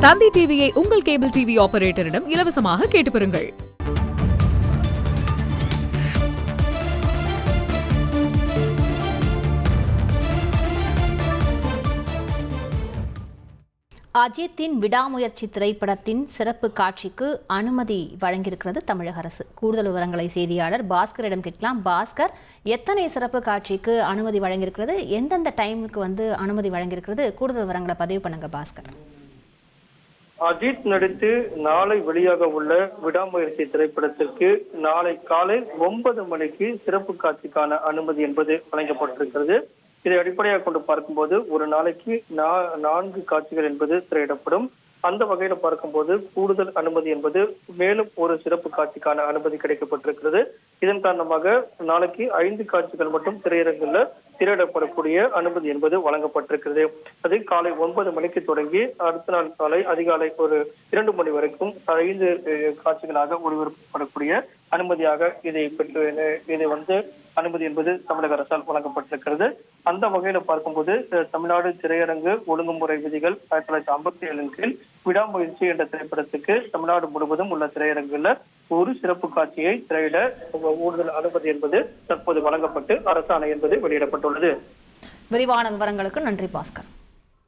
தந்தி டிவியை உங்கள் cable TV ஆபரேட்டரிடம் இலவசமாக கேட்டு பெறுங்கள். அஜித்தின் விடாமுயற்சி திரைப்படத்தின் சிறப்பு காட்சிக்கு அனுமதி வழங்கியிருக்கிறது தமிழக அரசு. கூடுதல் விவரங்களை செய்தியாளர் பாஸ்கரிடம் கேட்கலாம். பாஸ்கர், எத்தனை சிறப்பு காட்சிக்கு அனுமதி வழங்கியிருக்கிறது, எந்தெந்த டைமுக்கு அனுமதி வழங்கியிருக்கிறது, கூடுதல் விவரங்களை பதிவு பண்ணுங்க பாஸ்கர். அஜித் நடித்து நாளை வெளியாக உள்ள விடாமுயற்சி திரைப்படத்திற்கு நாளை காலை 9 மணிக்கு சிறப்பு காட்சிக்கான அனுமதி என்பது வழங்கப்பட்டிருக்கிறது. இதை அடிப்படையாக கொண்டு பார்க்கும்போது ஒரு நாளைக்கு 4 காட்சிகள் என்பது திரையிடப்படும். அந்த வகையில பார்க்கும்போது கூடுதல் அனுமதி என்பது மேலும் ஒரு சிறப்பு காட்சிக்கான அனுமதி கிடைக்கப்பட்டிருக்கிறது. இதன் காரணமாக நாளைக்கு 5 காட்சிகள் மட்டும் திரையரங்கில் திரையிடப்படக்கூடிய அனுமதி என்பது வழங்கப்பட்டிருக்கிறது. அது காலை 9 மணிக்கு தொடங்கி அடுத்த நாள் காலை அதிகாலை ஒரு 2 மணி வரைக்கும் 5 காட்சிகளாக ஒளிபரப்பப்படக்கூடிய அனுமதியாக இதை அனுமதி என்பது தமிழக அரசால் வழங்கப்பட்டிருக்கிறது. அந்த வகையில பார்க்கும்போது தமிழ்நாடு திரையரங்கு ஒழுங்குமுறை விதிகள் 1957 கீழ் விடாமுயற்சி என்ற திரைப்படத்துக்கு தமிழ்நாடு முழுவதும் உள்ள திரையரங்குல ஒரு சிறப்பு காட்சியை திரையிட கூடுதல் அனுமதி என்பது தற்போது வழங்கப்பட்டு அரசாணை என்பது வெளியிடப்பட்டுள்ளது. விரிவான விவரங்களுக்கு நன்றி பாஸ்கர்.